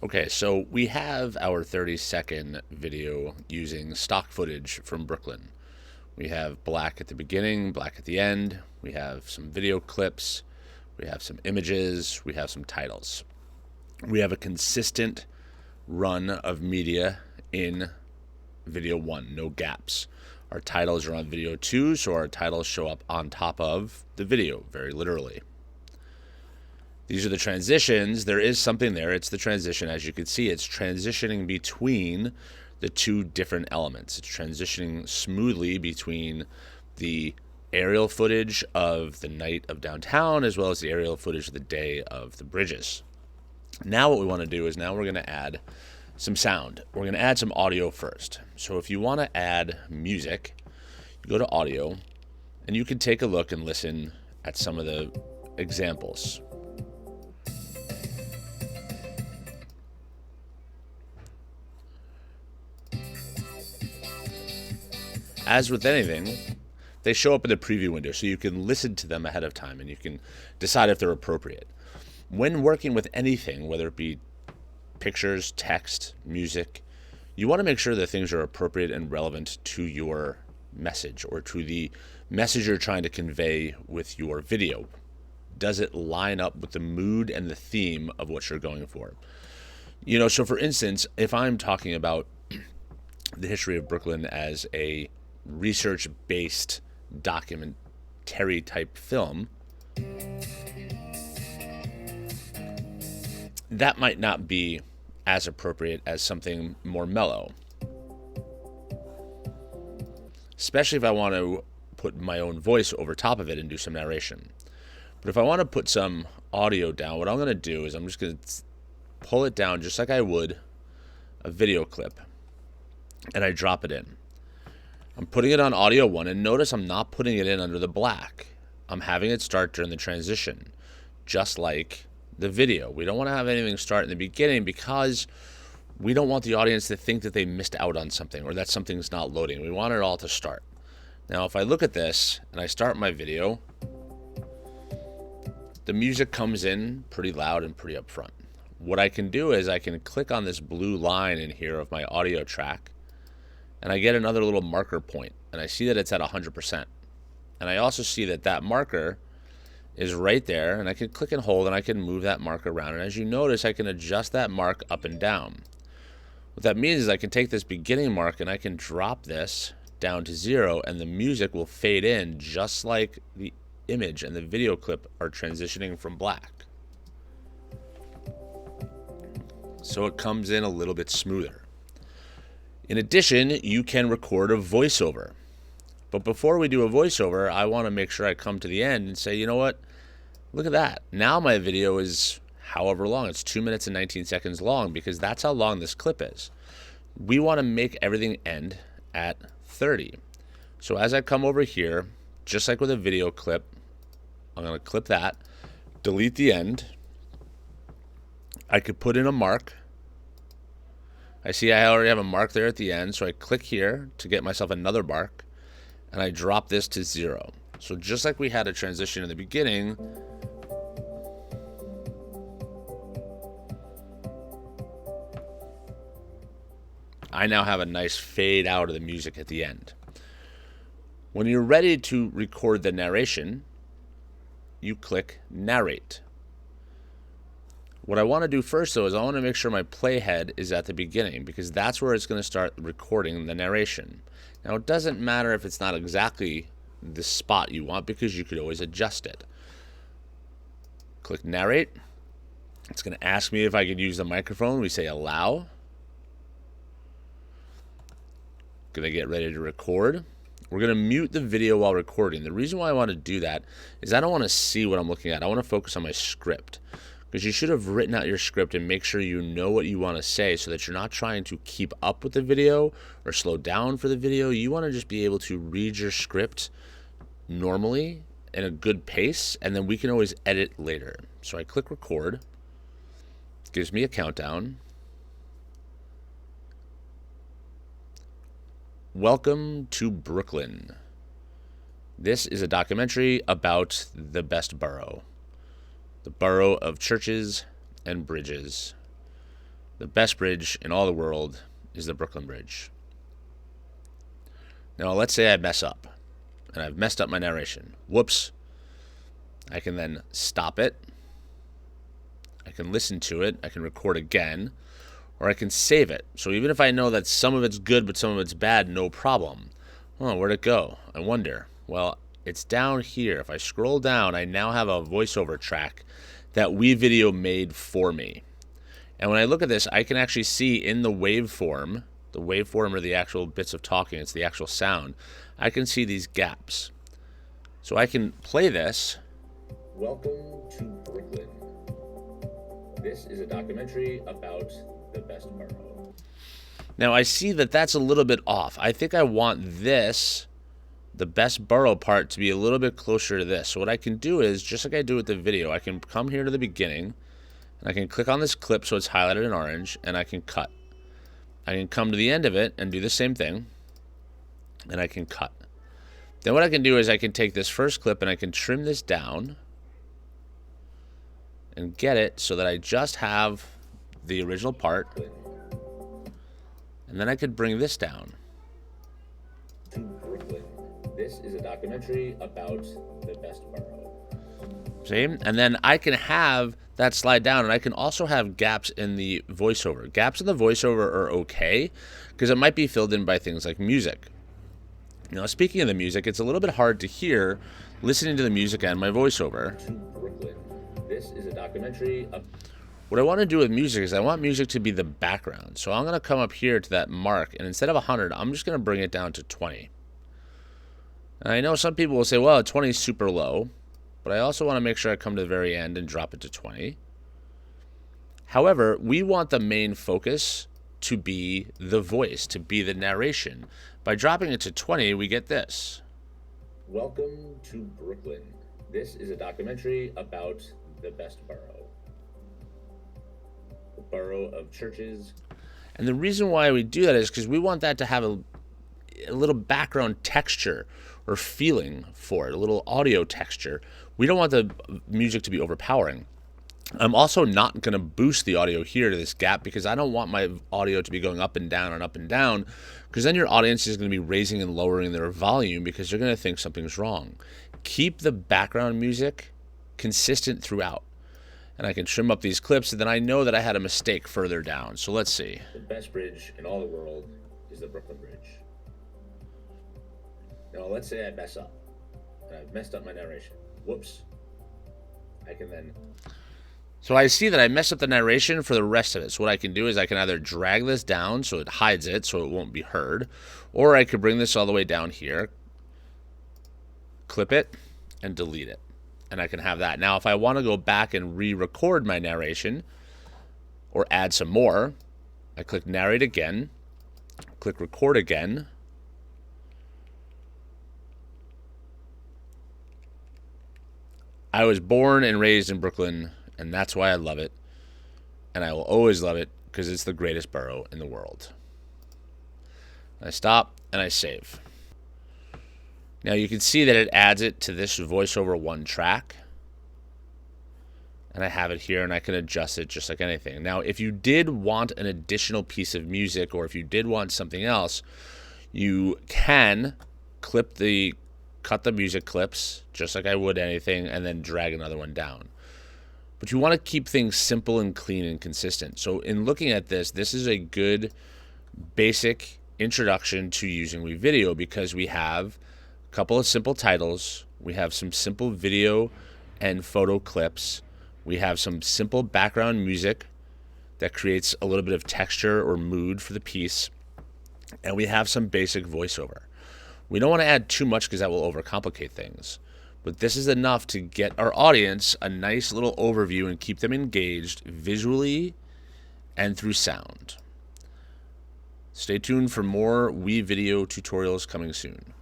Okay, so we have our 30-second video using stock footage from Brooklyn. We have black at the beginning, black at the end. We have some video clips. We have some images. We have some titles. We have a consistent run of media in video 1, no gaps. Our titles are on video 2, so our titles show up on top of the video, very literally. These are the transitions. There is something there. It's the transition. As you can see, it's transitioning between the two different elements. It's transitioning smoothly between the aerial footage of the night of downtown as well as the aerial footage of the day of the bridges. Now what we want to do is now we're going to add some sound. We're going to add some audio first. So if you want to add music, you go to audio and you can take a look and listen at some of the examples. As with anything, they show up in the preview window, so you can listen to them ahead of time and you can decide if they're appropriate. When working with anything, whether it be pictures, text, music, you want to make sure that things are appropriate and relevant to your message or to the message you're trying to convey with your video. Does it line up with the mood and the theme of what you're going for? So for instance, if I'm talking about the history of Brooklyn as a research-based documentary type film, that might not be as appropriate as something more mellow. Especially if I want to put my own voice over top of it and do some narration. But if I want to put some audio down, what I'm going to do is I'm just going to pull it down just like I would a video clip, and I drop it in. I'm putting it on audio 1, and notice I'm not putting it in under the black. I'm having it start during the transition, just like the video. We don't want to have anything start in the beginning because we don't want the audience to think that they missed out on something or that something's not loading. We want it all to start. Now, if I look at this and I start my video, the music comes in pretty loud and pretty upfront. What I can do is I can click on this blue line in here of my audio track, and I get another little marker point, and I see that it's at 100%. And I also see that that marker is right there, and I can click and hold, and I can move that marker around. And as you notice, I can adjust that mark up and down. What that means is I can take this beginning mark and I can drop this down to 0, and the music will fade in just like the image and the video clip are transitioning from black. So it comes in a little bit smoother. In addition, you can record a voiceover. But before we do a voiceover, I want to make sure I come to the end and say, you know what? Look at that. Now my video is however long. It's 2 minutes and 19 seconds long because that's how long this clip is. We want to make everything end at 30. So as I come over here, just like with a video clip, I'm going to clip that, delete the end. I could put in a mark. I see I already have a mark there at the end, so I click here to get myself another mark, and I drop this to 0. So just like we had a transition in the beginning, I now have a nice fade out of the music at the end. When you're ready to record the narration, you click narrate. What I want to do first, though, is I want to make sure my playhead is at the beginning because that's where it's going to start recording the narration. Now, it doesn't matter if it's not exactly the spot you want because you could always adjust it. Click narrate. It's going to ask me if I could use the microphone. We say allow. Going to get ready to record. We're going to mute the video while recording. The reason why I want to do that is I don't want to see what I'm looking at. I want to focus on my script. Because you should have written out your script and make sure you know what you want to say so that you're not trying to keep up with the video or slow down for the video. You want to just be able to read your script normally in a good pace, and then we can always edit later. So I click record. It gives me a countdown. Welcome to Brooklyn. This is a documentary about the best borough. The borough of churches and bridges. The best bridge in all the world is the Brooklyn Bridge. Now, let's say I mess up, and I've messed up my narration. Whoops. I can then stop it. I can listen to it. I can record again, or I can save it. So even if I know that some of it's good but some of it's bad, no problem. Oh, where'd it go? I wonder. Well, it's down here. If I scroll down, I now have a voiceover track that WeVideo made for me. And when I look at this, I can actually see in the waveform are the actual bits of talking, it's the actual sound, I can see these gaps. So I can play this. Welcome to Brooklyn. This is a documentary about the best borough. Now I see that that's a little bit off. I think I want this, the best borough part, to be a little bit closer to this. So what I can do is, just like I do with the video, I can come here to the beginning, and I can click on this clip so it's highlighted in orange, and I can cut. I can come to the end of it and do the same thing, and I can cut. Then what I can do is I can take this first clip and I can trim this down and get it so that I just have the original part, and then I could bring this down. To Brooklyn. This is a documentary about the best borough. See? And then I can have that slide down, and I can also have gaps in the voiceover. Gaps in the voiceover are okay because it might be filled in by things like music. Now, speaking of the music, it's a little bit hard to hear listening to the music and my voiceover. To Brooklyn. This is a documentary of... What I want to do with music is I want music to be the background. So I'm going to come up here to that mark, and instead of 100, I'm just going to bring it down to 20. And I know some people will say, well, 20 is super low. But I also want to make sure I come to the very end and drop it to 20. However, we want the main focus to be the voice, to be the narration. By dropping it to 20, we get this. Welcome to Brooklyn. This is a documentary about the best borough. The borough of churches. And the reason why we do that is because we want that to have a little background texture or feeling for it, a little audio texture. We don't want the music to be overpowering. I'm also not going to boost the audio here to this gap because I don't want my audio to be going up and down and up and down, because then your audience is going to be raising and lowering their volume because they're going to think something's wrong. Keep the background music consistent throughout. And I can trim up these clips, and then I know that I had a mistake further down. So let's see. The best bridge in all the world is the Brooklyn Bridge. Now, let's say I mess up, and I've messed up my narration. Whoops. I can then... So I see that I messed up the narration for the rest of it. So what I can do is I can either drag this down so it hides it so it won't be heard, or I could bring this all the way down here, clip it, and delete it. And I can have that. Now, if I want to go back and re-record my narration or add some more, I click narrate again, click record again, I was born and raised in Brooklyn, and that's why I love it. And I will always love it because it's the greatest borough in the world. I stop and I save. Now you can see that it adds it to this voiceover one track. And I have it here, and I can adjust it just like anything. Now, if you did want an additional piece of music, or if you did want something else, you can cut the music clips just like I would anything, and then drag another one down. But you want to keep things simple and clean and consistent. So in looking at this, this is a good basic introduction to using WeVideo, because we have a couple of simple titles, we have some simple video and photo clips, we have some simple background music that creates a little bit of texture or mood for the piece, and we have some basic voiceover. We don't want to add too much because that will overcomplicate things. But this is enough to get our audience a nice little overview and keep them engaged visually and through sound. Stay tuned for more WeVideo tutorials coming soon.